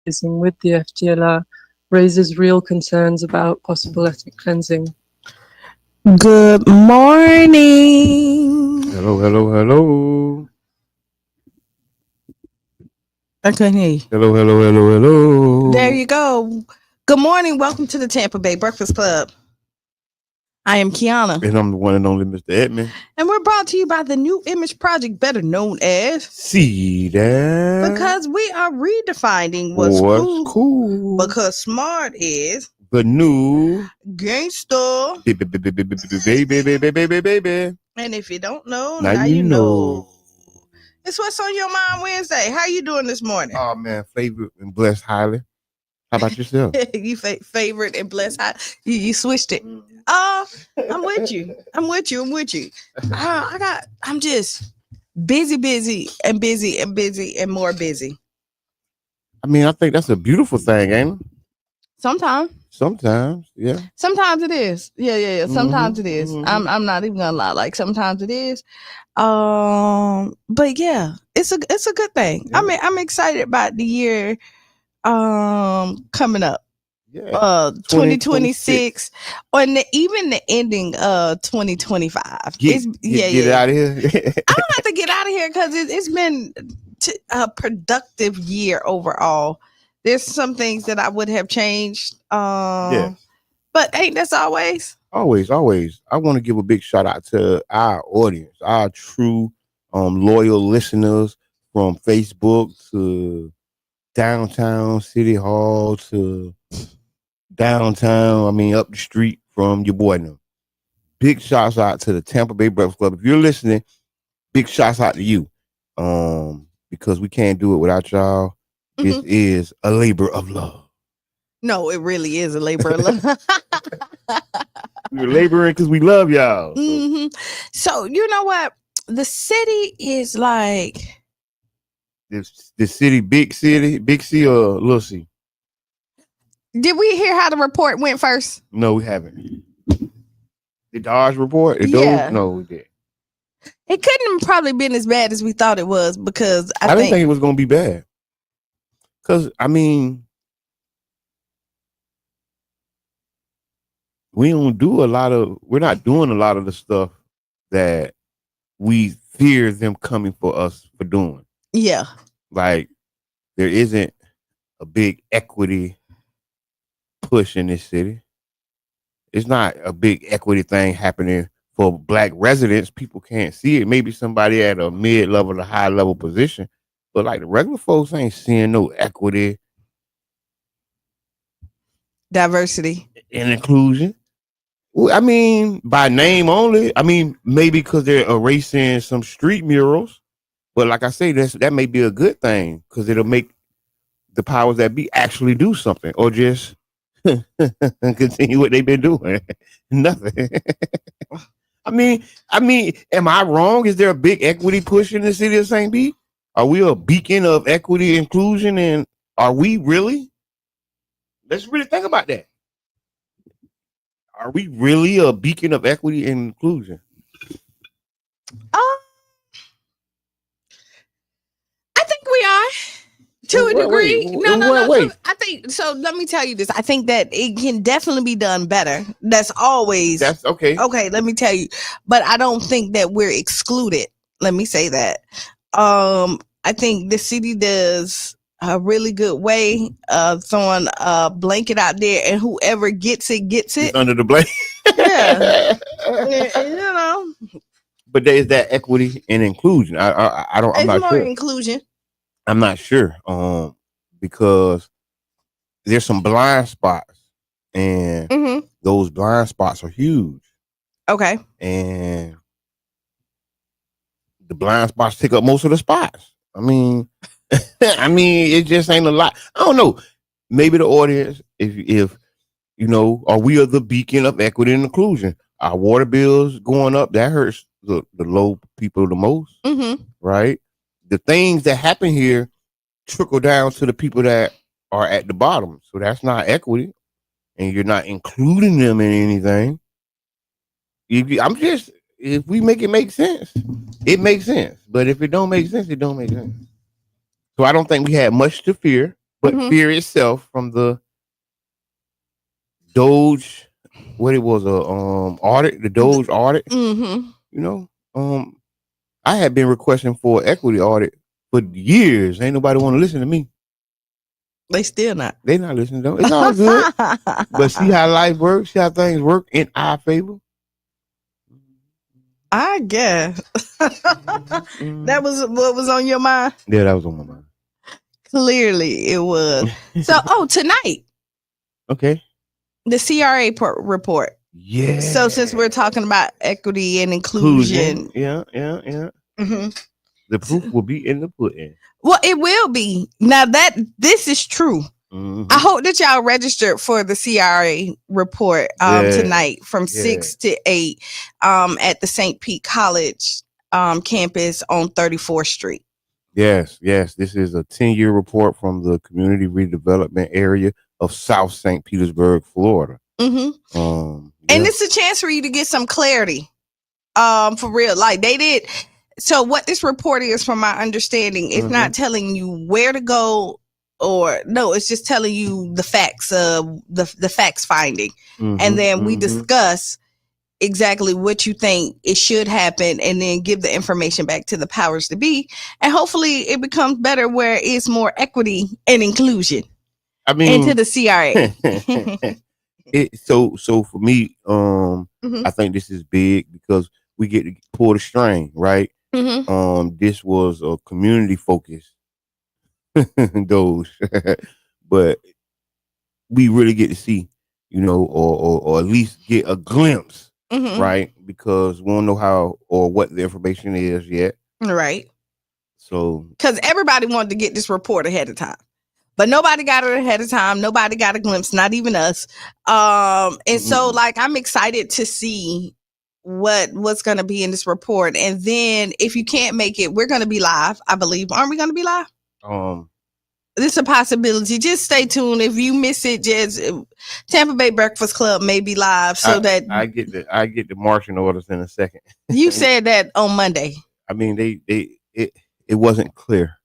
with the FDLR raises real concerns about possible ethnic cleansing. Good morning. Hello. I couldn't hear you. Hello. There you go. Good morning. Welcome to the Tampa Bay Breakfast Club. I am Kiana. And I'm the one and only Mr. Edmond. And we're brought to you by the New Image Project, better known as See that? Because we are redefining what's cool. Because smart is the new gangster. Baby. And if you don't know, now you know. It's What's on Your Mind Wednesday. How you doing this morning? Oh, man. Favored and blessed highly. How about yourself? You favorite and blessed high. You switched it. I'm with you. I'm just busy and more busy. I mean, I think that's a beautiful thing, ain't it? Sometimes, yeah. Sometimes it is. Yeah. Sometimes it is. I'm not even gonna lie. Like sometimes it is. But yeah, it's a good thing. Yeah. I'm excited about the year coming up. Yeah. 2026 or even the ending of 2025. Get out of here. I don't have to get out of here because it's been a productive year overall. There's some things that I would have changed. But ain't that's always? Always. I want to give a big shout out to our audience, our true loyal listeners from Facebook to downtown City Hall to downtown, up the street from your boy now. Big shouts out to the Tampa Bay Breakfast Club. If you're listening, big shouts out to you. Because we can't do it without y'all. This is a labor of love. No, it really is a labor of love. We're laboring because we love y'all. So you know what? The city is like the city, big C or little C? Did we hear how the report went first? No, we haven't. The Dodge report? Yeah. No, we did. It couldn't have probably been as bad as we thought it was because I didn't think it was going to be bad. Because, we're not doing a lot of the stuff that we fear them coming for us for doing. Yeah. Like, there isn't a big equity push in this city. It's not a big equity thing happening for Black residents. People can't see it. Maybe somebody at a mid-level to high-level position. But like the regular folks ain't seeing no equity. Diversity. And inclusion. Well, by name only. Maybe because they're erasing some street murals. But like I say, that may be a good thing because it'll make the powers that be actually do something or just continue what they've been doing. Nothing. Am I wrong? Is there a big equity push in the city of St. Pete? Are we a beacon of equity inclusion? And are we really? Let's really think about that. Are we really a beacon of equity and inclusion? I think we are. To a degree. No. I think so. Let me tell you this. I think that it can definitely be done better. That's okay. Okay, let me tell you. But I don't think that we're excluded. Let me say that. I think the city does a really good way of throwing a blanket out there, and whoever gets it. It's under the blanket. Yeah. But there is that equity and inclusion. I'm not sure. Inclusion. I'm not sure. Because there's some blind spots, and those blind spots are huge. Okay. And the blind spots take up most of the spots. It just ain't a lot. I don't know. Maybe the audience, if are we the beacon of equity and inclusion? Our water bills going up, that hurts the low people the most, right? The things that happen here trickle down to the people that are at the bottom. So that's not equity, and you're not including them in anything. If we make it make sense, it makes sense. But if it don't make sense, it don't make sense. So I don't think we had much to fear. but fear itself from the Doge, what it was, audit, the Doge audit. Mm-hmm. You know, I had been requesting for equity audit for years. Ain't nobody want to listen to me. They still not. They not listening though. It's all good. But see how life works. See how things work in our favor. I guess. That was what was on your mind? Yeah, that was on my mind. Clearly it was. So, tonight, Okay. the CRA report. Yeah. So since we're talking about equity and inclusion. Yeah. Mm-hmm. The proof will be in the pudding. Well, it will be. Now that this is true. Mm-hmm. I hope that y'all registered for the CRA report tonight from 6 to 8 at the St. Pete College campus on 34th Street. Yes. This is a 10-year report from the Community Redevelopment Area of South St. Petersburg, Florida. Mm-hmm. And it's a chance for you to get some clarity for real. Like they did. So what this report is, from my understanding, it's not telling you where to go. Or no, it's just telling you the facts of the facts finding. And then we discuss exactly what you think it should happen and then give the information back to the powers to be. And hopefully it becomes better where it's more equity and inclusion into the CRA. So for me, I think this is big because we get to pull the string, right? This was a community focus. Those but we really get to see, or at least get a glimpse, right? Because we don't know how or what the information is yet, right? So because everybody wanted to get this report ahead of time, but nobody got it ahead of time. Nobody got a glimpse, not even us. And so like I'm excited to see what's going to be in this report. And then if you can't make it, we're going to be live, I believe. Aren't we going to be live? This is a possibility. Just stay tuned. If you miss it, just Tampa Bay Breakfast Club may be live, so that I get the marching orders in a second. You said that on Monday. I mean, it wasn't clear.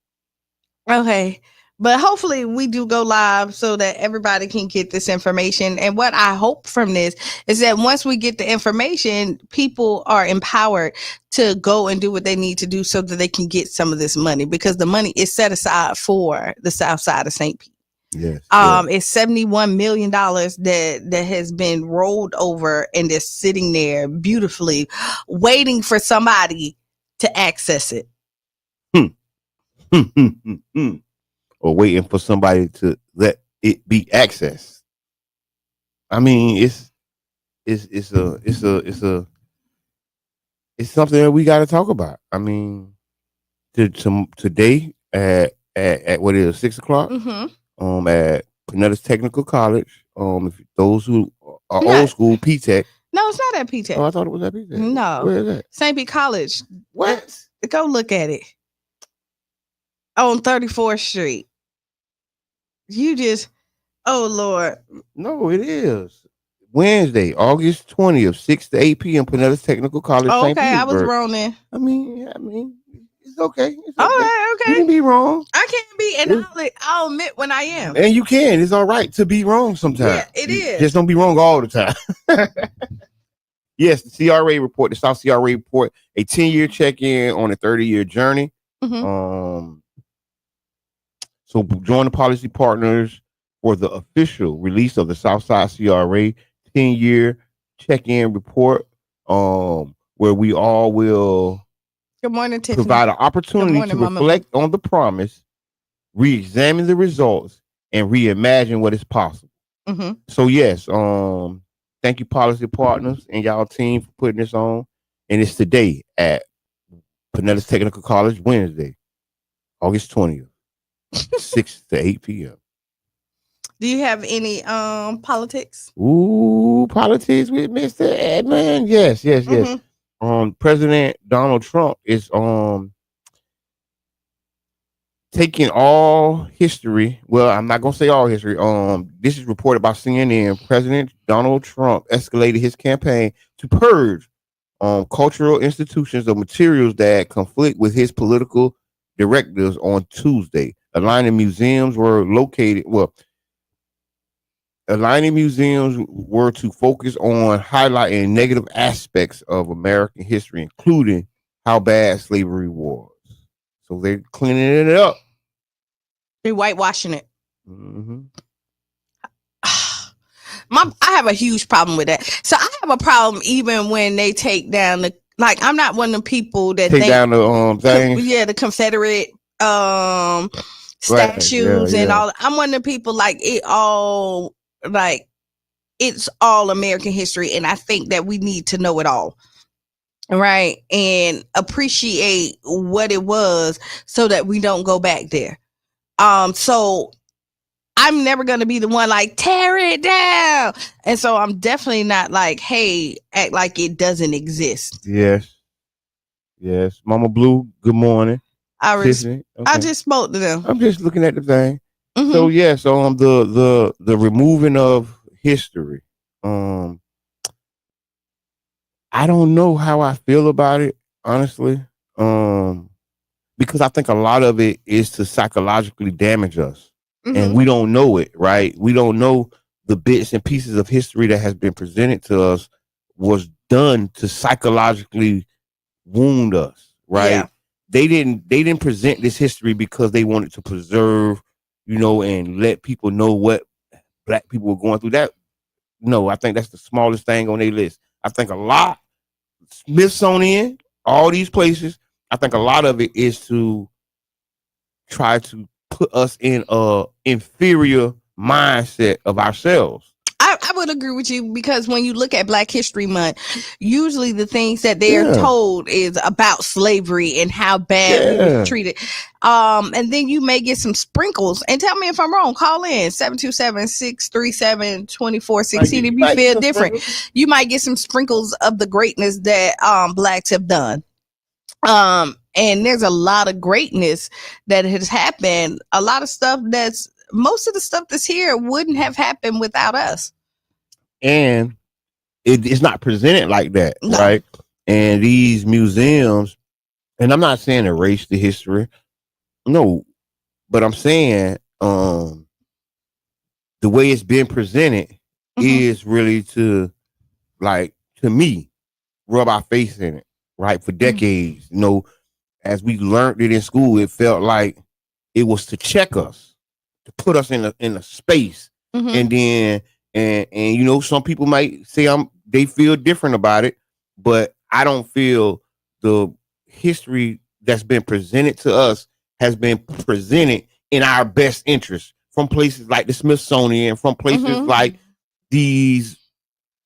Okay. But hopefully we do go live so that everybody can get this information. And what I hope from this is that once we get the information, people are empowered to go and do what they need to do so that they can get some of this money, because the money is set aside for the South Side of St. Pete. Yes. It's $71 million that has been rolled over and is sitting there beautifully waiting for somebody to access it. Or waiting for somebody to let it be accessed. I mean, it's something that we got to talk about. I mean, today at what is it, 6:00? At Pinellas Technical College. If those who are old school, P-Tech. No, it's not at P-Tech. Oh, I thought it was at P-Tech. No, where is that? St. Pete College. What? Go look at it on 34th Street. You just, oh Lord. No, it is Wednesday, August 20th, 6 to 8 p.m. Pinellas Technical College. Oh, St. okay, Petersburg. I was wrong then. I mean, it's okay. It's all okay. right, okay. You can be wrong. I can't be, and I'll admit when I am. And you can. It's all right to be wrong sometimes. Yeah, it is. Just don't be wrong all the time. Yes, the CRA report, the South CRA report, a 10-year check-in on a 30-year journey. So join the policy partners for the official release of the Southside CRA 10-year check-in report, where we all will Good morning, Tiffany. Provide an opportunity to reflect on the promise, re-examine the results, and reimagine what is possible. So yes, thank you, policy partners and y'all team, for putting this on. And it's today at Pinellas Technical College, Wednesday, August 20th. 6 to 8 p.m. Do you have any politics? Ooh, politics with Mr. Edmund. Yes. President Donald Trump is taking all history. Well, I'm not gonna say all history. This is reported by CNN. President Donald Trump escalated his campaign to purge cultural institutions of materials that conflict with his political directives on Tuesday, Aligning museums were located. Well, aligning museums were to focus on highlighting negative aspects of American history, including how bad slavery was. So they're cleaning it up. They're whitewashing it. Mm-hmm. I have a huge problem with that. So I have a problem even when they take down the, like, I'm not one of the people that Take think down the things. yeah, the Confederate Right. statues Yeah, and yeah. all. I'm one of the people like it all, like it's all American history, and I think that we need to know it all. Right. And appreciate what it was so that we don't go back there. So I'm never going to be the one like tear it down. And so I'm definitely not like, hey, act like it doesn't exist. Yes. Yes. Mama Blue, good morning. I Tiffany. I Okay. just spoke to them. I'm just looking at the thing. Mhm. So yeah, so the removing of history. I don't know how I feel about it, honestly. Because I think a lot of it is to psychologically damage us. And Mhm. we don't know it, right? We don't know the bits and pieces of history that has been presented to us was done to psychologically wound us, right? Yeah. They didn't present this history because they wanted to preserve, and let people know what black people were going through. That no, I think that's the smallest thing on their list. I think a lot Smithsonian, all these places, I think a lot of it is to try to put us in a inferior mindset of ourselves. I would agree with you because when you look at Black History Month, usually the things that they are Yeah. told is about slavery and how bad we Yeah. was treated. And then you may get some sprinkles. And tell me if I'm wrong. Call in 727-637-2416 if you feel different. You might get some sprinkles of the greatness that Blacks have done. And there's a lot of greatness that has happened. A lot of stuff most of the stuff that's here wouldn't have happened without us. And it's not presented like that, No. right? And these museums, and I'm not saying erase the history, no, but I'm saying the way it's been presented is really to me rub our face in it, right? For decades, as we learned it in school, it felt like it was to check us, to put us in a space, and then and some people might say they feel different about it, but I don't feel the history that's been presented to us has been presented in our best interest from places like the Smithsonian, from places like these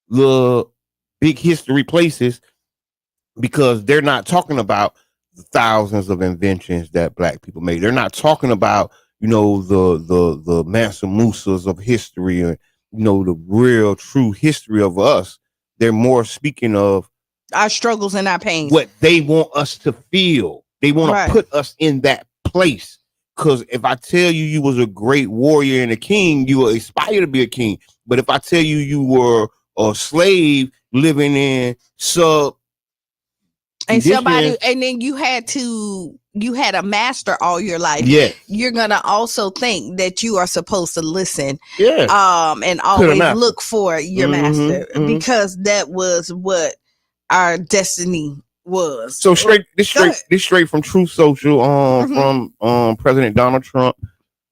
little big history places, because they're not talking about the thousands of inventions that black people made. They're not talking about, the Mansa Musas of history, and the real true history of us. They're more speaking of our struggles and our pains. What they want us to feel. They want to put us in that place. Because if I tell you was a great warrior and a king, you will aspire to be a king. But if I tell you were a slave living in and somebody, and then you had a master all your life. Yes. You're gonna also think that you are supposed to listen. Yes. And always look for your master because that was what our destiny was. So this straight from Truth Social, from President Donald Trump.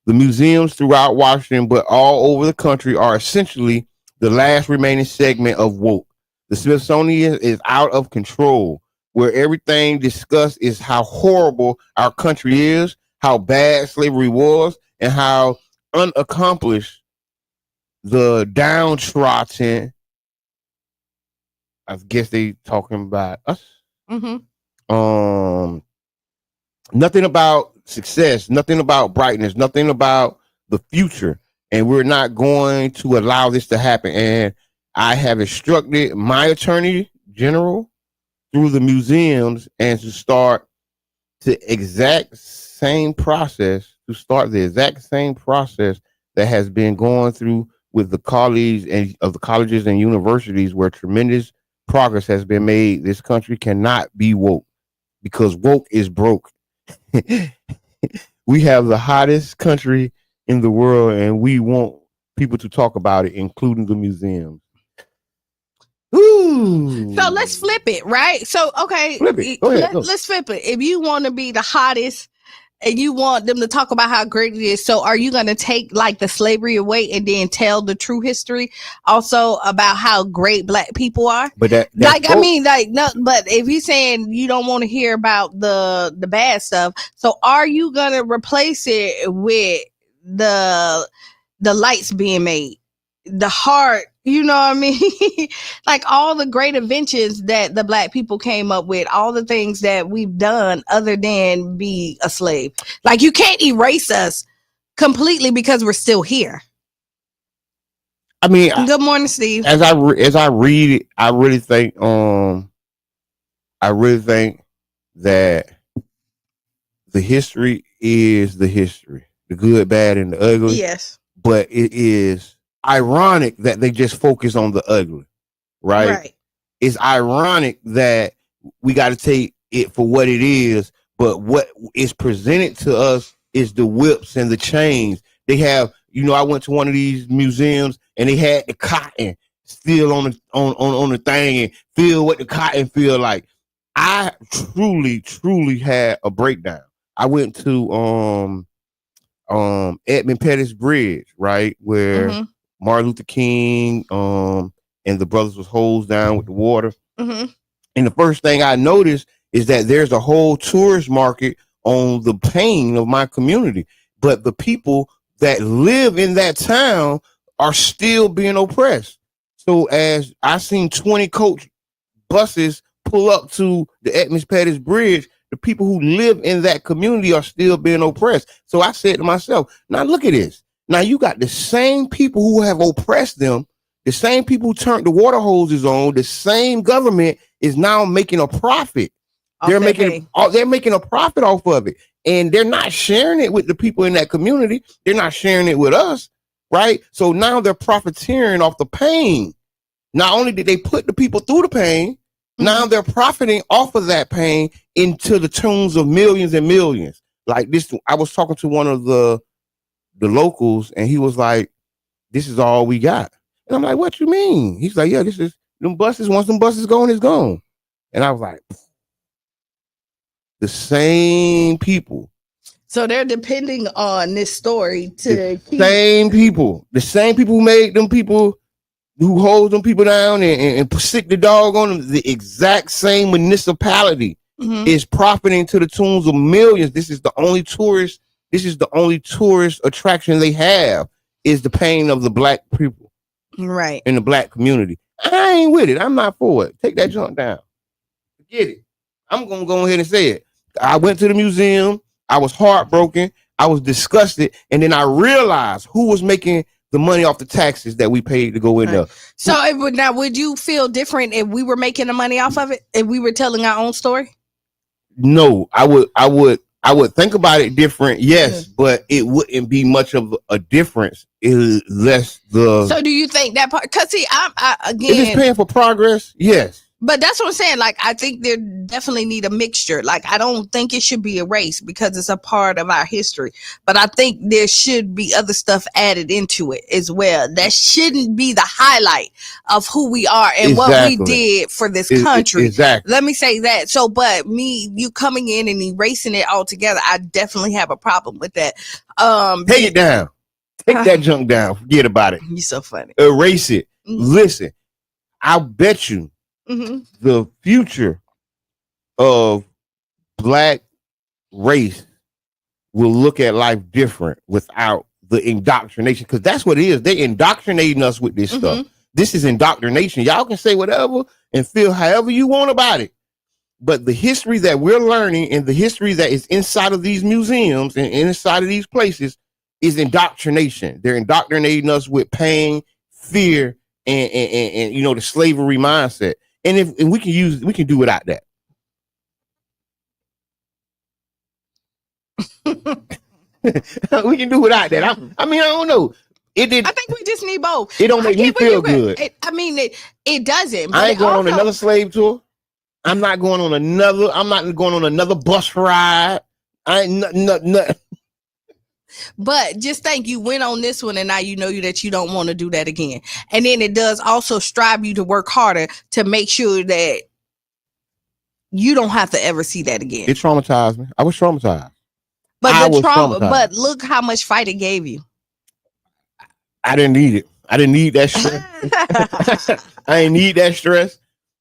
The museums throughout Washington, but all over the country, are essentially the last remaining segment of woke. The Smithsonian is out of control, where everything discussed is how horrible our country is, how bad slavery was, and how unaccomplished the downtrodden. I guess they talking about us. Nothing about success, nothing about brightness, nothing about the future, and we're not going to allow this to happen. And I have instructed my attorney general through the museums and to start the exact same process that has been going through with the colleagues and of the colleges and universities, where tremendous progress has been made. This country cannot be woke, because woke is broke. We have the hottest country in the world, and we want people to talk about it, including the museums. Ooh. So let's flip it, right? So okay, Flip it. Go ahead. Go. let's flip it. If you want to be the hottest and you want them to talk about how great it is, so are you going to take like the slavery away and then tell the true history also about how great Black people are? But that like, I mean, like, no, but if you're saying you don't want to hear about the bad stuff, so are you going to replace it with the lights being made, the heart, you know what I mean? Like all the great inventions that the Black people came up with, all the things that we've done other than be a slave. Like you can't erase us completely because we're still here. I mean, good morning, Steve. As I read it, I really think that the history is the history, the good, bad, and the ugly. Yes. But it is ironic that they just focus on the ugly, right? Right. It's ironic that we got to take it for what it is, but what is presented to us is the whips and the chains. They have, I went to one of these museums and they had the cotton still on the thing and feel what the cotton feel like. I truly had a breakdown. I went to Edmund Pettus Bridge, right, where Martin Luther King and the brothers was hosed down with the water. And the first thing I noticed is that there's a whole tourist market on the pain of my community, but the people that live in that town are still being oppressed. So as I seen 20 coach buses pull up to the Edmund Pettus Bridge, the people who live in that community are still being oppressed. So I said to myself, now look at this. Now you got the same people who have oppressed them, the same people who turned the water hoses on, the same government is now making a profit. They're making a profit off of it. And they're not sharing it with the people in that community. They're not sharing it with us, right? So now they're profiteering off the pain. Not only did they put the people through the pain, now they're profiting off of that pain into the tunes of millions and millions. Like this, I was talking to one of the locals, and he was like, "This is all we got." And I'm like, "What you mean?" He's like, "Yeah, this is them buses. Once them buses gone, it's gone." And I was like, "The same people." So they're depending on this story to keep the same people who made them people, who hold them people down and sick the dog on them, the exact same municipality is profiting to the tunes of millions. This is the only tourist attraction they have, is the pain of the Black people. Right. In the Black community. I ain't with it. I'm not for it. Take that junk down. Forget it. I'm gonna go ahead and say it. I went to the museum, I was heartbroken, I was disgusted, and then I realized who was making the money off the taxes that we paid to go in there. So would you feel different if we were making the money off of it? If we were telling our own story? No, I would think about it different, yes, but it wouldn't be much of a difference unless the. So do you think that part? Because see, I again, if it's paying for progress, yes. But that's what I'm saying. Like, I think there definitely need a mixture. Like, I don't think it should be erased because it's a part of our history. But I think there should be other stuff added into it as well. That shouldn't be the highlight of who we are and what we did for this country. Exactly. Let me say that. So, but you coming in and erasing it altogether, I definitely have a problem with that. Take it down. Take that junk down. Forget about it. You're so funny. Erase it. Listen, I bet you the future of Black race will look at life different without the indoctrination, because that's what it is. They indoctrinating us with this stuff. This is indoctrination. Y'all can say whatever and feel however you want about it, but the history that we're learning and the history that is inside of these museums and inside of these places is indoctrination. They're indoctrinating us with pain, fear, and the slavery mindset. And if we can do without that. We can do without that. I don't know. I think we just need both. It don't make me feel good. It doesn't. I ain't going on another slave tour. I'm not going on another bus ride. I ain't nothing. But just think you went on this one and now you know that you don't want to do that again. And then it does also strive you to work harder to make sure that you don't have to ever see that again. It traumatized me. I was traumatized. But I the was trauma, traumatized. but look how much fight it gave you. I didn't need it. I didn't need that stress. I didn't need that stress.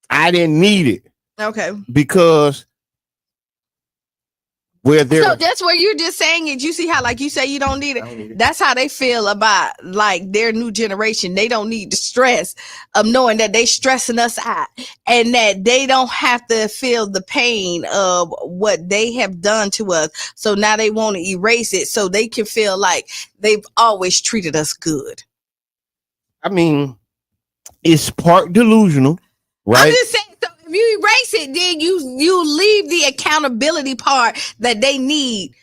I didn't need it Okay. because where there. So that's where you're just saying it. You see how, like you say, you don't need I don't need it. it. That's how they feel about like their new generation. They don't need the stress of knowing that they stressing us out and that they don't have to feel the pain of what they have done to us. So now they want to erase it so they can feel like they've always treated us good. I mean, it's part delusional, right? I'm just saying. So if you erase it, then you leave the accountability part that they need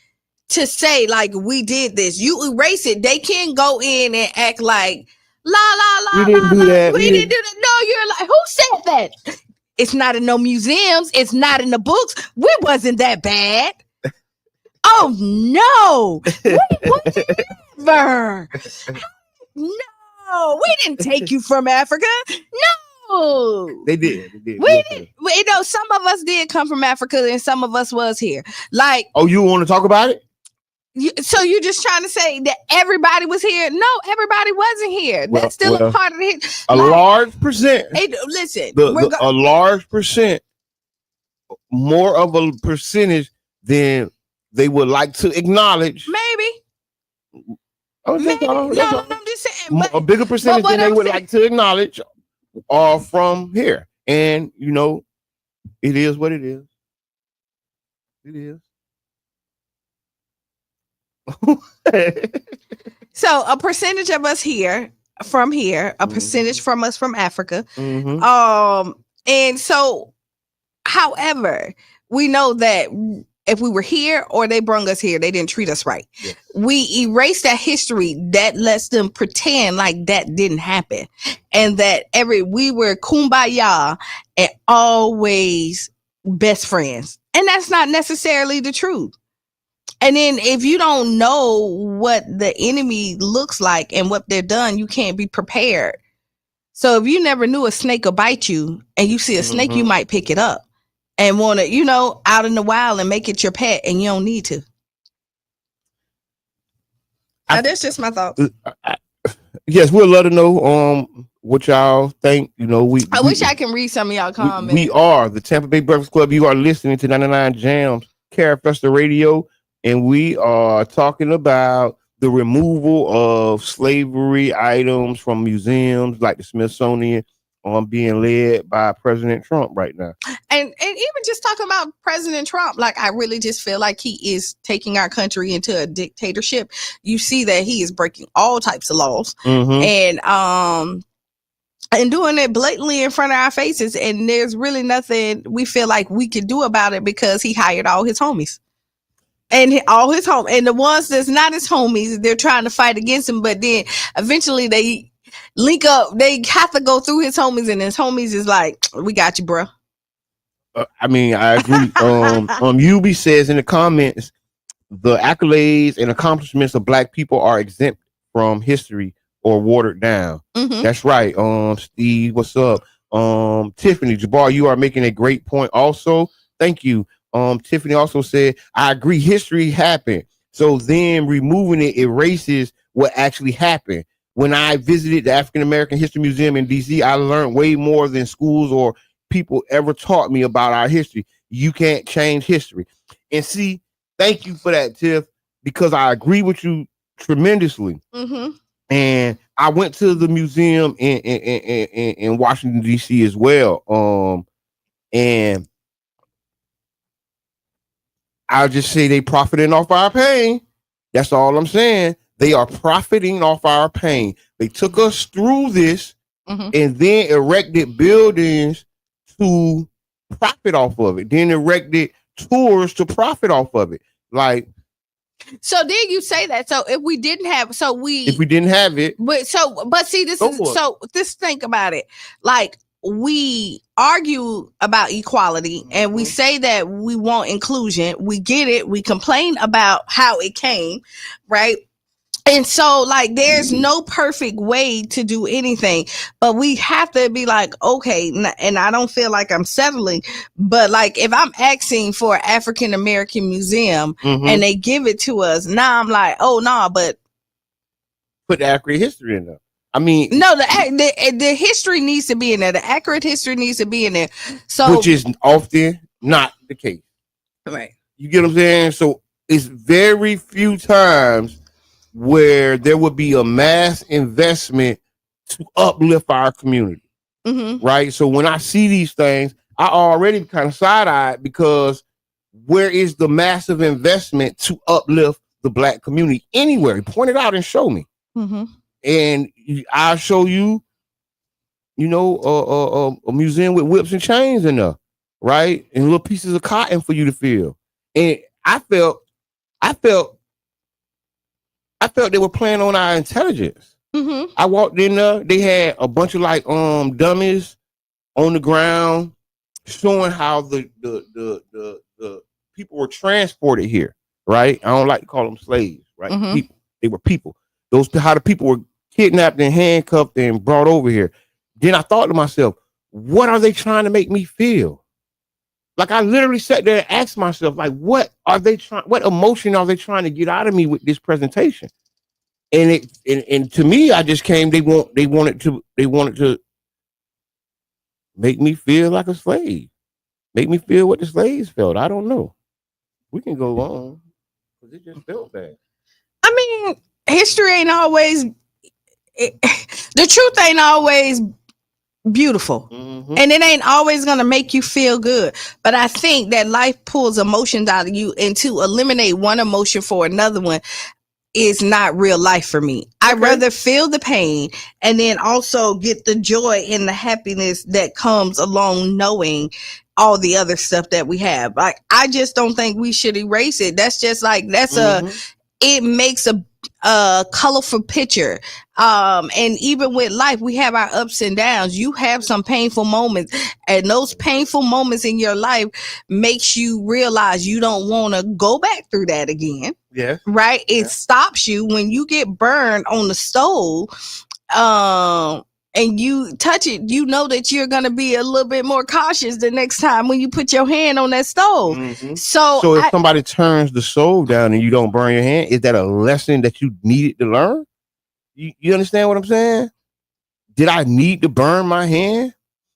to say, like, we did this. You erase it. They can't go in and act like, la, la, la, We didn't la, do la. that. We didn't do that. No, you're like, who said that? It's not in no museums. It's not in the books. We wasn't that bad. Oh, no. Whatever. No, we didn't take you from Africa. No. They did. They did. We did. You know, some of us did come from Africa and some of us was here. Like, Oh, you want to talk about it? so you're just trying to say that everybody was here? No, everybody wasn't here. Well, That's still well, a part of it. A large percent. Listen, A large percent, more of a percentage than they would like to acknowledge. maybe. Oh, that's Maybe. all. That's all. No, I'm just saying. But A bigger percentage what than they I'm would saying- like to acknowledge are from here. And, you know, it is what it is. It is. so a percentage of us here, from here, a Mhm. percentage from us from Africa. Mhm. And so, however, we know that if we were here or they brung us here, they didn't treat us right. Yes. We erase that history that lets them pretend like that didn't happen, and that we were kumbaya and always best friends, and that's not necessarily the truth. And then if you don't know what the enemy looks like and what they're done, you can't be prepared. So if you never knew a snake will bite you and you see a snake, you might pick it up and want to, you know, out in the wild and make it your pet, and you don't need to. That's just my thoughts. Yes, we'll let her know what y'all think. You know, I wish I can read some of y'all comments. We are the Tampa Bay Breakfast Club. You are listening to 99 Jams, Carefesta Radio, and we are talking about the removal of slavery items from museums like the Smithsonian, being led by President Trump right now. And even just talking about President Trump, like, I really just feel like he is taking our country into a dictatorship. You see that he is breaking all types of laws, and doing it blatantly in front of our faces. And there's really nothing we feel like we can do about it because he hired all his homies. And all his home, and the ones that's not his homies, they're trying to fight against him. But then eventually they link up. They have to go through his homies, and his homies is like, "We got you, bro." I mean, I agree. UB says in the comments, the accolades and accomplishments of Black people are exempt from history or watered down. That's right. Steve, what's up? Tiffany Jabbar, you are making a great point. Also, thank you. Tiffany also said, I agree, history happened. So then removing it erases what actually happened. When I visited the African American History Museum in DC, I learned way more than schools or people ever taught me about our history. You can't change history. And see, thank you for that, Tiff, because I agree with you tremendously. And I went to the museum in Washington, D.C. as well. And I'll just say they profiting off our pain. That's all I'm saying. They are profiting off our pain. They took us through this and then erected buildings to profit off of it. Then erected tours to profit off of it. Like, so did you say that? So if we didn't have it, but see, this is so think about it. Like, we argue about equality and we say that we want inclusion. We get it. We complain about how it came, right? And so, like, there's no perfect way to do anything, but we have to be like, okay, and I don't feel like I'm settling, but like, if I'm asking for an African American museum and they give it to us, now I'm like, oh, no, but put the accurate history in there. I mean, no, the history needs to be in there. The accurate history needs to be in there. So, which is often not the case. right. You get what I'm saying? So it's very few times where there would be a mass investment to uplift our community. Right? So when I see these things, I already kind of side-eyed because where is the massive investment to uplift the Black community anywhere? Point it out and show me. And I'll show you, you know, a museum with whips and chains in there, right? And little pieces of cotton for you to feel. And I felt they were playing on our intelligence. I walked in there, they had a bunch of like dummies on the ground showing how the people were transported here, right? I don't like to call them slaves, right? People. They were people. How the people were kidnapped and handcuffed and brought over here. Then I thought to myself, what are they trying to make me feel? Like I literally sat there and asked myself, like, what emotion are they trying to get out of me with this presentation? And to me, I just came. They wanted to make me feel like a slave, make me feel what the slaves felt. I don't know. We can go on because it just felt bad. I mean, history ain't always. The truth ain't always beautiful, and it ain't always gonna make you feel good. But I think that life pulls emotions out of you, and to eliminate one emotion for another one is not real life for me. I'd rather feel the pain and then also get the joy and the happiness that comes along knowing all the other stuff that we have. Like, I just don't think we should erase it. That's just like, it makes a colorful picture. And even with life, we have our ups and downs. You have some painful moments, and those painful moments in your life makes you realize you don't want to go back through that again. Yeah. Right. It stops you when you get burned on the stove. And you touch it, you know that you're going to be a little bit more cautious the next time when you put your hand on that stove. So if somebody turns the stove down and you don't burn your hand, is that a lesson that you needed to learn? You understand what I'm saying? Did I need to burn my hand?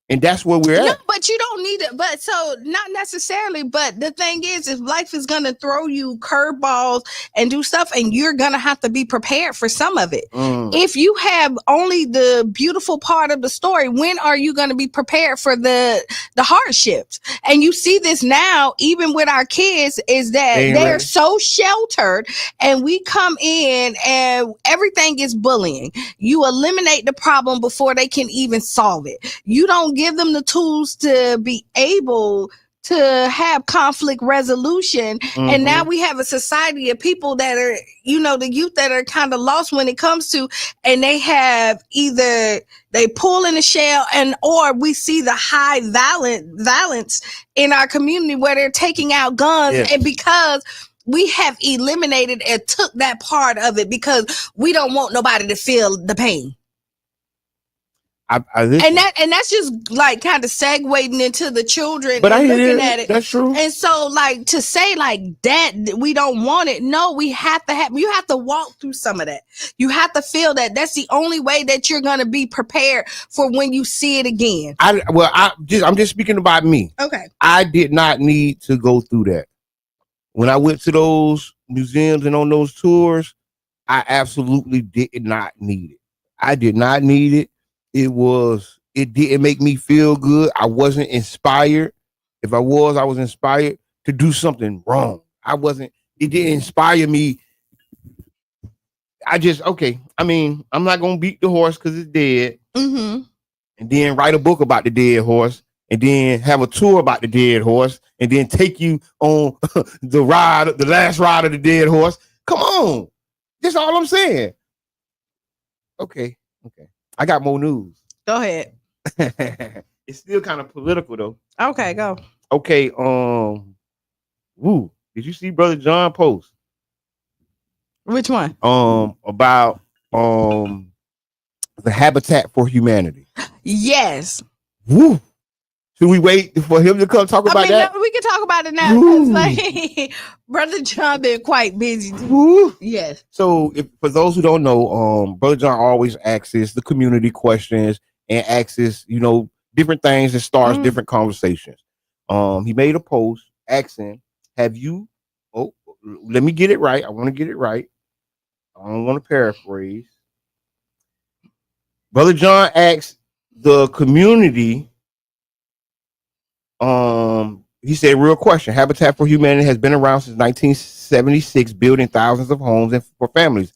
And that's where we're at. No, but you don't need it. But so not necessarily. But the thing is, if life is going to throw you curveballs and do stuff, and you're going to have to be prepared for some of it. If you have only the beautiful part of the story, when are you going to be prepared for the hardships? And you see this now, even with our kids, is that they're so sheltered, and we come in and everything is bullying. You eliminate the problem before they can even solve it. You don't give them the tools to be able to have conflict resolution. And now we have a society of people that are, you know, the youth that are kind of lost when it comes to, and they have either they pull in the shell, or we see the high violence in our community where they're taking out guns. And because we have eliminated and took that part of it because we don't want nobody to feel the pain. And that's just like kind of segueing into the children, but and looking at it. That's true. And so, like, to say like that we don't want it. No, we have to you have to walk through some of that. You have to feel that. That's the only way that you're going to be prepared for when you see it again. I'm just speaking about me. Okay. I did not need to go through that. When I went to those museums and on those tours, I absolutely did not need it. I did not need it. It didn't make me feel good. I wasn't inspired. If I was inspired to do something wrong. It didn't inspire me. I mean, I'm not going to beat the horse because it's dead. And then write a book about the dead horse, and then have a tour about the dead horse, and then take you on the last ride of the dead horse. Come on. That's all I'm saying. Okay. I got more news. Go ahead. It's still kind of political though. Okay, go. Okay, woo. Did you see Brother John post? Which one? About the Habitat for Humanity. Yes. Woo. Should we wait for him to come talk about that? No, we can talk about it now. 'Cause, like, Brother John been quite busy. Woo. Yes. So, for those who don't know, Brother John always asks the community questions and asks, different things and starts different conversations. He made a post asking, "Have you?" Oh, let me get it right. I want to get it right. I don't want to paraphrase. Brother John asked the community. He said, "Real question: Habitat for Humanity has been around since 1976, building thousands of homes and for families.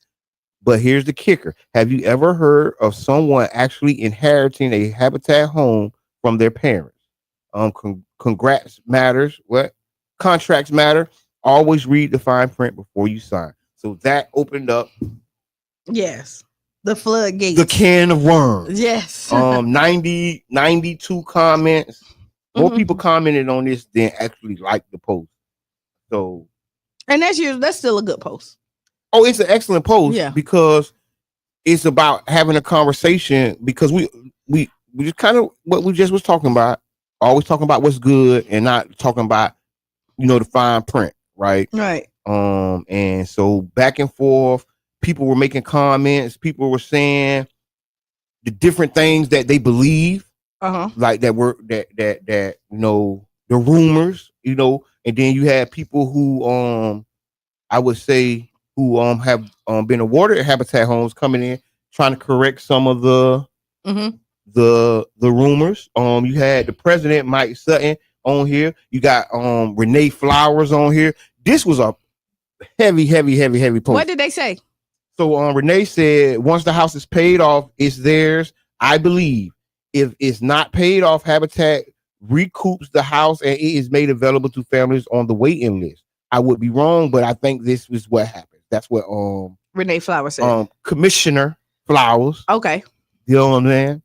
But here's the kicker: have you ever heard of someone actually inheriting a Habitat home from their parents? Congrats matters. What? Contracts matter. Always read the fine print before you sign." So that opened up, yes, the floodgates, the can of worms. Yes. 92 comments. More people commented on this than actually liked the post. So, and that's still a good post. Oh, it's an excellent post. Yeah. Because it's about having a conversation, because we just kind of what we just was talking about, always talking about what's good and not talking about, the fine print, right? Right. And so back and forth, people were making comments, people were saying the different things that they believe. Like that were that the rumors, and then you had people who I would say who have been awarded Habitat homes coming in trying to correct some of the rumors. You had the president Mike Sutton on here. You got Renee Flowers on here. This was a heavy post. What did they say? So Renee said, once the house is paid off, it's theirs. I believe if it's not paid off, Habitat recoups the house and it is made available to families on the waiting list. I would be wrong, but I think this was what happened. That's what Renee Flowers said. Commissioner Flowers. Okay. You know what I'm saying?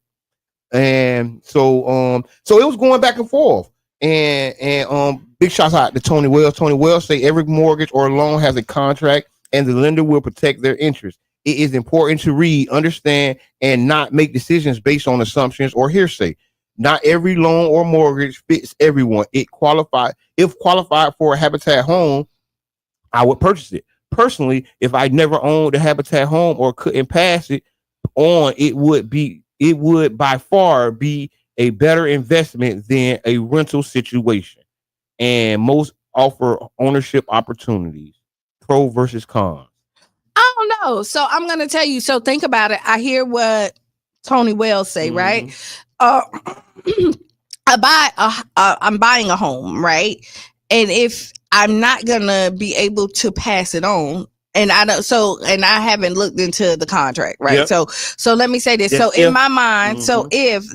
And so it was going back and forth. And big shouts out to Tony Wells. Tony Wells say every mortgage or loan has a contract and the lender will protect their interests. It is important to read, understand, and not make decisions based on assumptions or hearsay. Not every loan or mortgage fits everyone. If qualified for a Habitat home, I would purchase it. Personally, if I never owned a Habitat home or couldn't pass it on, it would by far be a better investment than a rental situation. And most offer ownership opportunities. Pro versus con. I don't know. So I'm going to tell you. So think about it. I hear what Tony Wells say, right? I'm buying a home, right? And if I'm not going to be able to pass it on, and I haven't looked into the contract, right? Yep. So let me say this. Yes, so in my mind, so if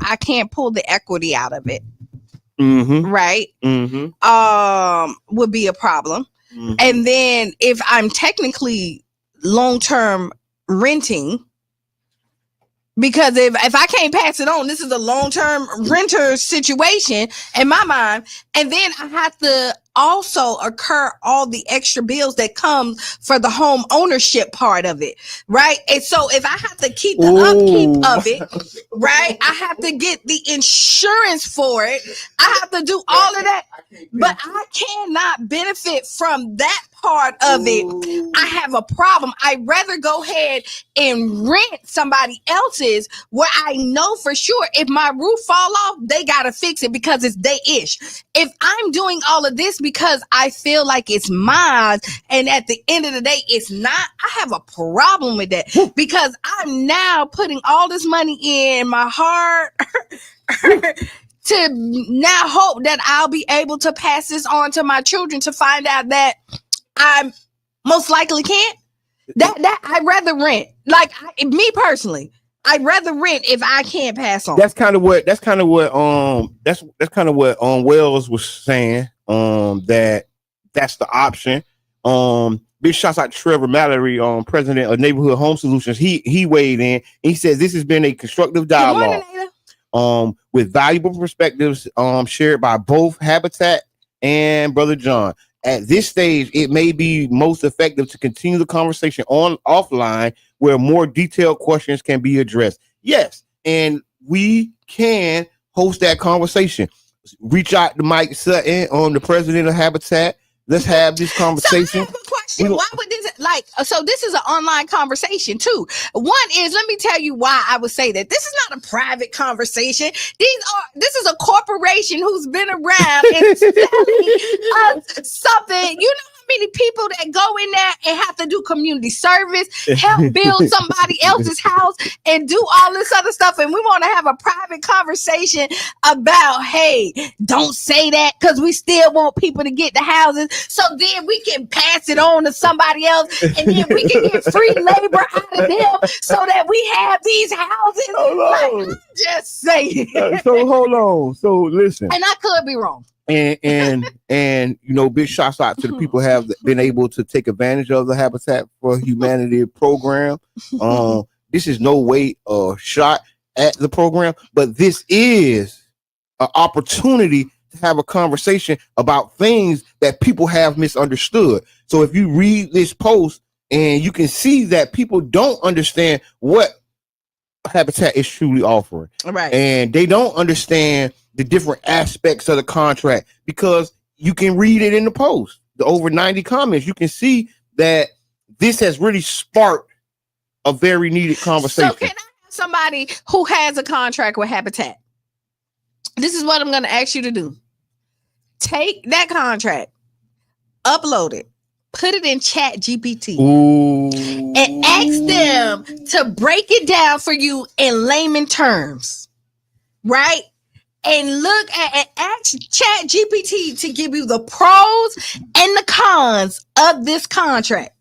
I can't pull the equity out of it, right? Would be a problem. And then if I'm technically long-term renting, because if I can't pass it on, this is a long-term renter situation in my mind. And then I have to also incur all the extra bills that come for the home ownership part of it, right? And so if I have to keep the upkeep of it, right, I have to get the insurance for it. I have to do all of that, but I cannot benefit from that part of it. I have a problem. I'd rather go ahead and rent somebody else's where I know for sure if my roof fall off, they got to fix it because it's their ish. If I'm doing all of this because I feel like it's mine and at the end of the day, it's not, I have a problem with that because I'm now putting all this money in my heart to now hope that I'll be able to pass this on to my children to find out that I most likely can't. That I'd rather rent. Like me personally, I'd rather rent if I can't pass on. That's kind of what Wells was saying. That's the option. Big shouts out to Trevor Mallory, president of Neighborhood Home Solutions. He weighed in. He said this has been a constructive dialogue. Good morning, Ada. with valuable perspectives shared by both Habitat and Brother John. At this stage, it may be most effective to continue the conversation on offline where more detailed questions can be addressed. Yes, and we can host that conversation. Reach out to Mike Sutton, the president of Habitat. Let's have this conversation. So I have a question. Why would this so this is an online conversation too. One is, let me tell you why I would say that this is not a private conversation. This is a corporation who's been around and selling us something. You know how many people that go in there and have to do community service, help build somebody else's house, and do all this other stuff, and we want to have a private conversation about, hey, don't say that, because we still want people to get the houses, so then we can pass it on to somebody else, and then we can get free labor out of them so that we have these houses. Like, I'm just saying. So hold on. So listen. And I could be wrong. And you know, big shots out to the people who have been able to take advantage of the Habitat for Humanity program. This is no way a shot at the program, but this is an opportunity to have a conversation about things that people have misunderstood. So if you read this post and you can see that people don't understand what Habitat is truly offering, right? And they don't understand the different aspects of the contract, because you can read it in the post, the over 90 comments. You can see that this has really sparked a very needed conversation. So can I have somebody who has a contract with Habitat? This is what I'm going to ask you to do. Take that contract, upload it, put it in Chat GPT, and ask them to break it down for you in layman terms, right? And look at and ask Chat GPT to give you the pros and the cons of this contract.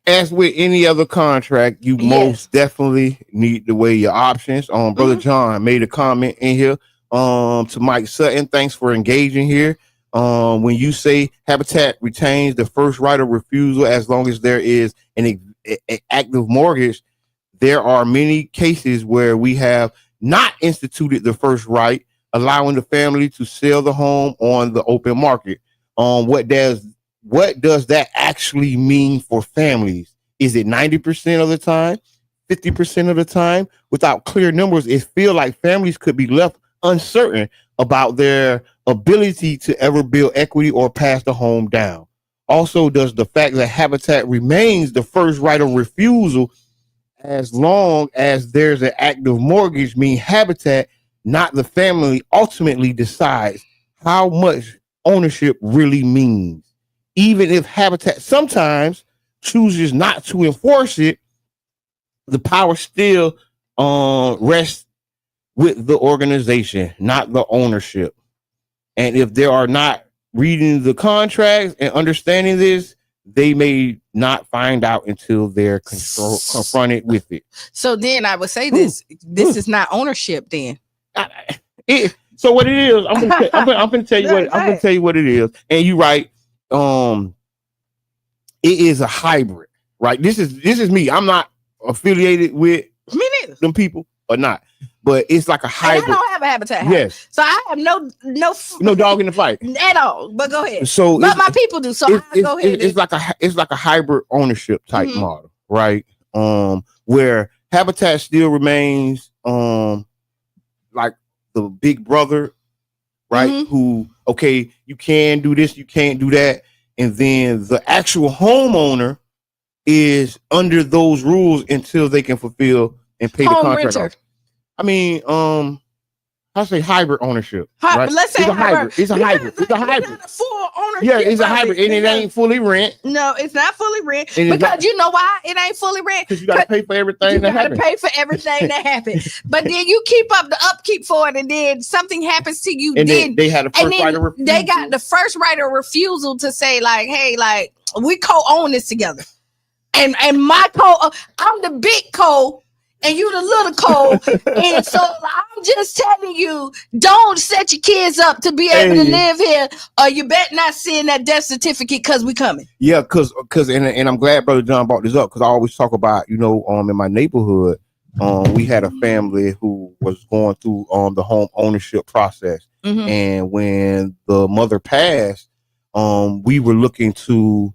As with any other contract, you most definitely need to weigh your options. Brother John made a comment in here to Mike Sutton. Thanks for engaging here. When you say Habitat retains the first right of refusal as long as there is an active mortgage, there are many cases where we have not instituted the first right, allowing the family to sell the home on the open market. What does that actually mean for families? Is it 90% of the time, 50% of the time? Without clear numbers, it feels like families could be left uncertain about their ability to ever build equity or pass the home down. Also, does the fact that Habitat remains the first right of refusal as long as there's an active mortgage mean Habitat, not the family, ultimately decides how much ownership really means? Even if Habitat sometimes chooses not to enforce it, the power still rests with the organization, not the ownership. And if they are not reading the contracts and understanding this, they may not find out until they're confronted with it. So then I would say this is not ownership then. So what it is, I'm gonna tell you what it is. And you're right. It is a hybrid, right? This is me. I'm not affiliated with them people or not, but it's like a hybrid. And I don't have a Habitat house. Yes. So I have no dog in the fight at all. But go ahead. But my people do. So go ahead. It's like a hybrid ownership type model, right? Where Habitat still remains like the big brother, right? Who, okay, you can do this, you can't do that. And then the actual homeowner is under those rules until they can fulfill and pay the contract off. I mean, I say hybrid ownership. Right? Let's say it's a hybrid. It's a hybrid. It's a hybrid. Not a full ownership. Yeah, it's a hybrid, and it ain't fully rent. No, it's not fully rent because you know why it ain't fully rent? Because you got to pay for everything that happens. You got to pay for everything that happens. But then you keep up the upkeep for it, and then something happens to you. And then they had a first right of refusal. They got the first right of refusal to say, like, hey, like, we co-own this together. And my I'm the big co, and you the little co. And so I'm just telling you, don't set your kids up to be able to live here, or you better not send that death certificate because we coming. Yeah, because and I'm glad Brother John brought this up, because I always talk about, in my neighborhood, we had a family who was going through the home ownership process, and when the mother passed, we were looking to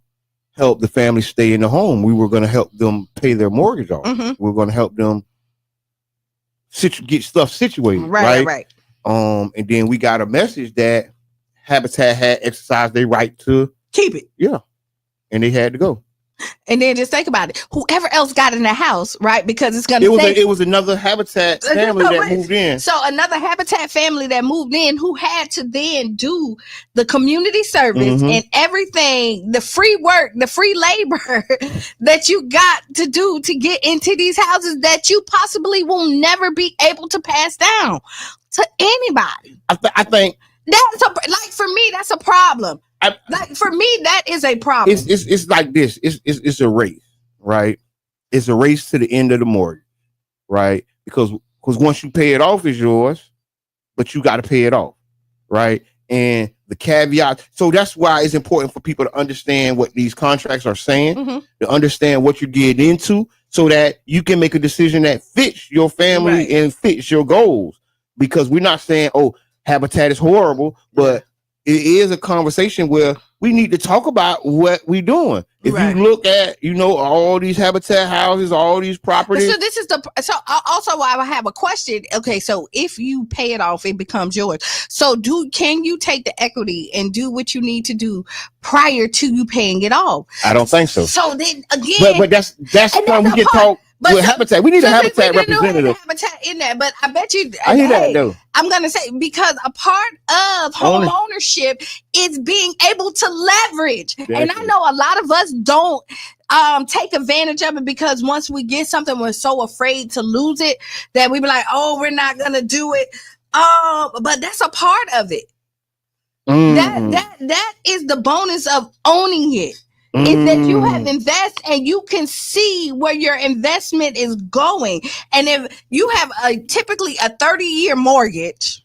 help the family stay in the home. We were going to help them pay their mortgage off. We were going to help them get stuff situated, right? And then we got a message that Habitat had exercised their right to keep it. Yeah, and they had to go. And then just think about it. Whoever else got in the house, right? Because it's gonna. It was another Habitat family that moved in. So another Habitat family that moved in who had to then do the community service and everything, the free work, the free labor that you got to do to get into these houses that you possibly will never be able to pass down to anybody. I think that's for me. That's a problem. For me, that is a problem. It's like this. It's a race, right? It's a race to the end of the mortgage, right? Because once you pay it off, it's yours, but you got to pay it off, right? And the caveat. So that's why it's important for people to understand what these contracts are saying, to understand what you're getting into, so that you can make a decision that fits your family and fits your goals. Because we're not saying, oh, Habitat is horrible, but it is a conversation where we need to talk about what we're doing. If you look at, all these Habitat houses, all these properties. So this is also why I have a question. Okay, so if you pay it off, it becomes yours. So can you take the equity and do what you need to do prior to you paying it off? I don't think so. So then again, but that's when we can talk. With Habitat, we need a Habitat representative. Habitat in that, but I bet you. I hear that though. I'm gonna say, because a part of home ownership is being able to leverage, and I know a lot of us don't take advantage of it, because once we get something, we're so afraid to lose it that we be like, oh, we're not gonna do it. But that's a part of it. That is the bonus of owning it. Is that you have invested and you can see where your investment is going. And if you have typically a 30-year mortgage,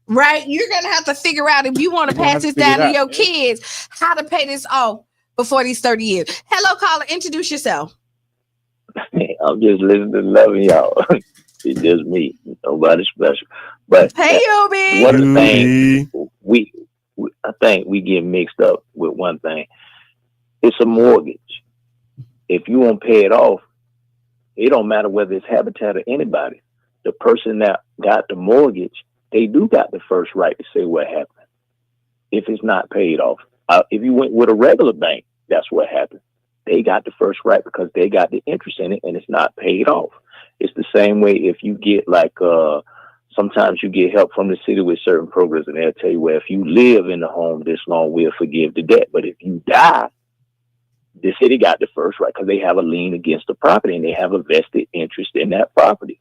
right, you're going to have to figure out, if you want to pass this down to your kids, how to pay this off before these 30 years. Hello, caller. Introduce yourself. I'm just listening to loving y'all. It's just me. Nobody special. But hey, Yubi. One of the things I think we get mixed up with one thing. It's a mortgage. If you won't pay it off, it don't matter whether it's Habitat or anybody. The person that got the mortgage, they do got the first right to say what happened if it's not paid off. If you went with a regular bank, that's what happened. They got the first right because they got the interest in it and it's not paid off. It's the same way if you get sometimes you get help from the city with certain programs, and they'll tell you, well, if you live in the home this long, we'll forgive the debt. But if you die, the city got the first right because they have a lien against the property and they have a vested interest in that property.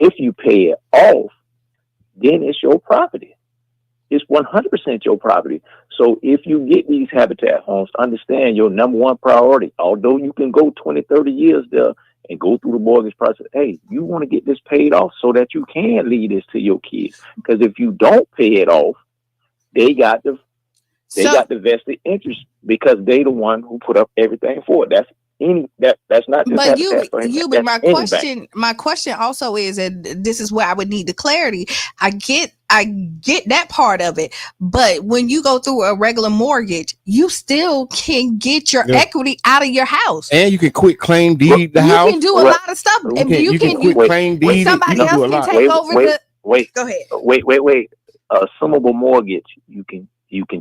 If you pay it off, then it's your property. It's 100% your property. So if you get these Habitat homes, understand your number one priority, although you can go 20, 30 years there and go through the mortgage process, hey, you want to get this paid off so that you can leave this to your kids. Because if you don't pay it off, they got the vested interest because they the one who put up everything for it. That's not just but my question also is, and this is where I would need the clarity. I get that part of it, but when you go through a regular mortgage, you still can get your equity out of your house, and you can quit claim deed the house. You can do a lot of stuff. You can quit claim deed. Somebody else can take over the. Wait. Go ahead. Wait. Assumable mortgage, you can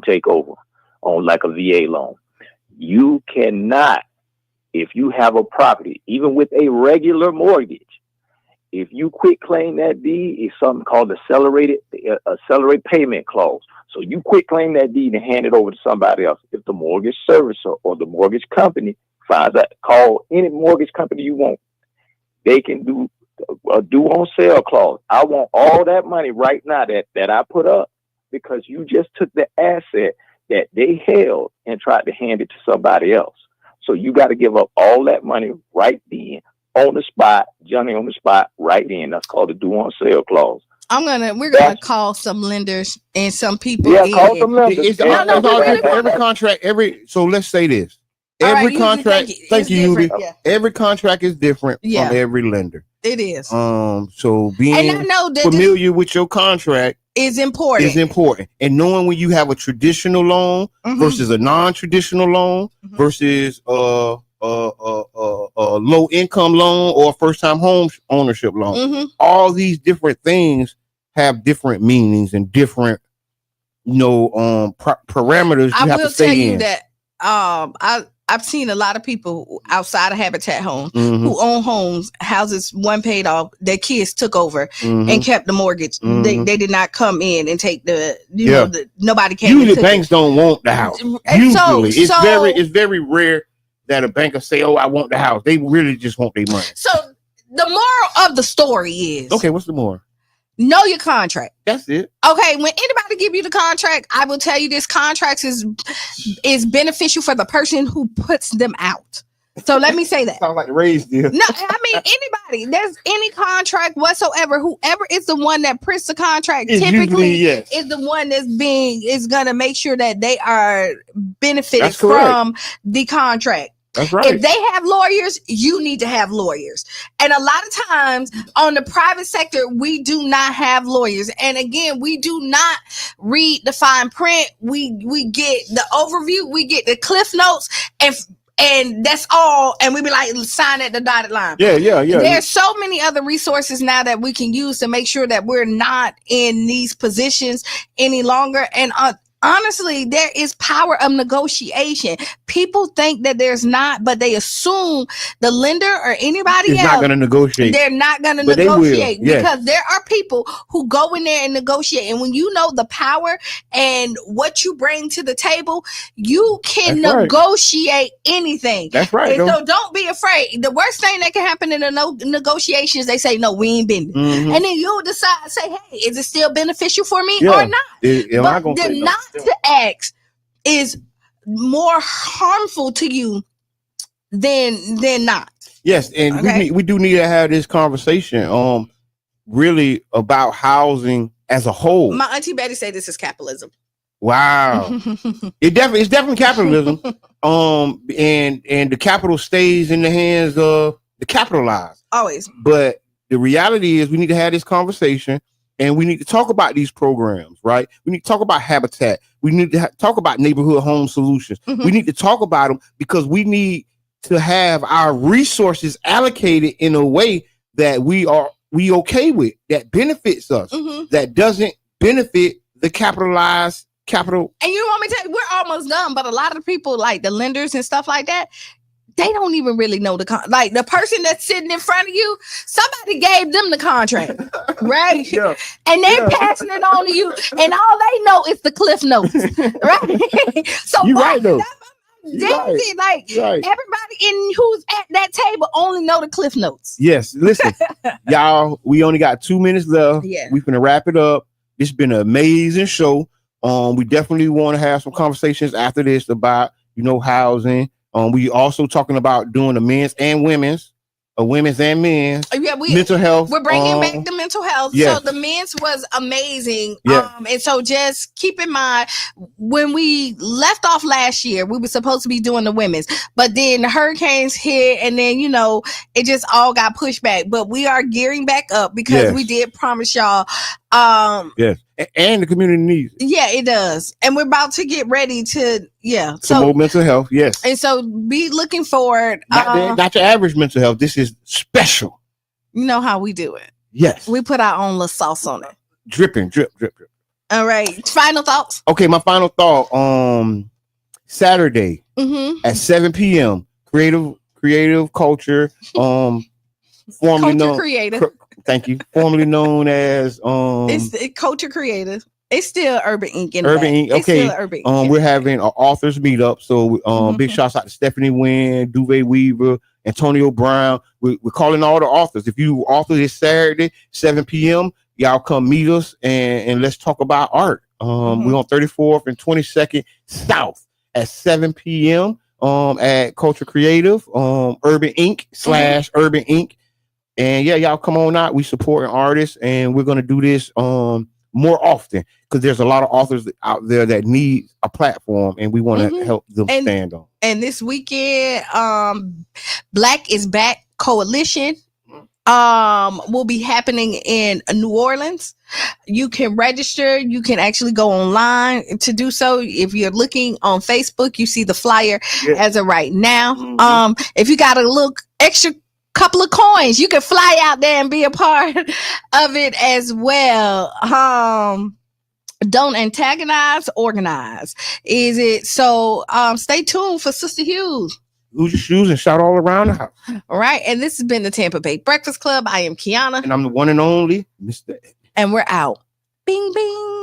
take over on like a VA loan. You cannot, if you have a property, even with a regular mortgage, if you quit claim that deed, it's something called accelerated payment clause. So you quit claim that deed and hand it over to somebody else. If the mortgage servicer or the mortgage company finds out, call any mortgage company you want, they can do a due on sale clause. I want all that money right now that I put up because you just took the asset that they held and tried to hand it to somebody else. So you got to give up all that money right then, on the spot, Johnny on the spot, right then. That's called a due on sale clause. We're gonna call some lenders and some people. Yeah, call some lenders. Every contract, so let's say this. Every contract, thank you, Yubi. Every contract is different from every lender. It is. So And I being know that familiar with your contract is important. is important, and knowing when you have a traditional loan versus a non-traditional loan versus a low income loan or a first time home ownership loan. All these different things have different meanings and different, parameters you have to stay in. That I've seen a lot of people outside of Habitat Home who own houses, one paid off, their kids took over and kept the mortgage. They did not come in and take nobody came. Usually banks don't want the house. Usually it's very rare that a banker say, "Oh, I want the house." They really just want their money. So the moral of the story is, okay, what's the moral? Know your contract. That's it. Okay, when anybody give you the contract, I will tell you this contract is beneficial for the person who puts them out. So let me say that. Sounds like the raise deal. No, I mean anybody. There's any contract whatsoever. Whoever is the one that prints the contract typically is the one is gonna make sure that they are benefited from the contract. That's right. If they have lawyers, you need to have lawyers. And a lot of times on the private sector, we do not have lawyers. And again, we do not read the fine print. We get the overview, we get the cliff notes, and that's all. And we be like, sign at the dotted line. Yeah. There's so many other resources now that we can use to make sure that we're not in these positions any longer. And honestly, there is power of negotiation. People think that there's not, but they assume the lender or anybody else not going to negotiate. They're not going to negotiate because there are people who go in there and negotiate. And when you know the power and what you bring to the table, you can negotiate anything. That's right. And so don't be afraid. The worst thing that can happen in the negotiations, they say, no, we ain't been. And then you'll decide, say, hey, is it still beneficial for me or not? But not to ask is more harmful to you than not. Yes, and we do need to have this conversation really about housing as a whole. My auntie Betty said this is capitalism. Wow. It's definitely capitalism. And the capital stays in the hands of the capitalized. Always. But the reality is we need to have this conversation. And we need to talk about these programs, right? We need to talk about Habitat. We need to talk about neighborhood home solutions. We need to talk about them because we need to have our resources allocated in a way that we okay with, that benefits us, that doesn't benefit the capitalized capital. And you want me to tell you, we're almost done, but a lot of people like the lenders and stuff like that, they don't even really know like the person that's sitting in front of you, somebody gave them the contract, right? And they're passing it on to you, and all they know is the cliff notes, right? So you're right though. Everybody who's at that table only know the cliff notes. Yes, listen, y'all, we only got 2 minutes left. We're gonna wrap it up. It's been an amazing show. We definitely want to have some conversations after this about housing. We also talking about doing the men's and women's, and men's. Mental health. We're bringing back the mental health. Yes. So the men's was amazing. Yeah. And so just keep in mind, when we left off last year, we were supposed to be doing the women's, but then the hurricanes hit, and then it just all got pushed back. But we are gearing back up because we did promise y'all. Yes. And the community needs it. Yeah, it does. And we're about to get ready to some more mental health. Yes. And so be looking forward. Not your average mental health. This is special. You know how we do it. Yes. We put our own little sauce on it. Dripping, drip. All right. Final thoughts. Okay, my final thought. Saturday at 7 p.m. Creative culture. Formerly known creative. Thank you. Formerly known as it's Culture Creative. It's still Urban Inc. Urban Inc. Okay. Urban Inc. We're having an authors meetup. So big shouts out to Stephanie Wynn, Duvet Weaver, Antonio Brown. We're calling all the authors. If you author this Saturday, 7 p.m., y'all come meet us and let's talk about art. We're on 34th and 22nd South at 7 p.m. At Culture Creative, Urban Inc. / Urban Inc. And y'all come on out. We supporting artists, and we're gonna do this more often because there's a lot of authors out there that need a platform, and we want to help them stand on. And this weekend, Black is Back Coalition will be happening in New Orleans. You can register. You can actually go online to do so. If you're looking on Facebook, you see the flyer as of right now. If you got a little extra couple of coins, you can fly out there and be a part of it as well. Don't antagonize, organize. Is it so? Stay tuned for Sister Hughes. Lose your shoes and shout all around the house. All right. And this has been the Tampa Bay Breakfast Club. I am Kiana. And I'm the one and only Mr. And we're out. Bing, bing.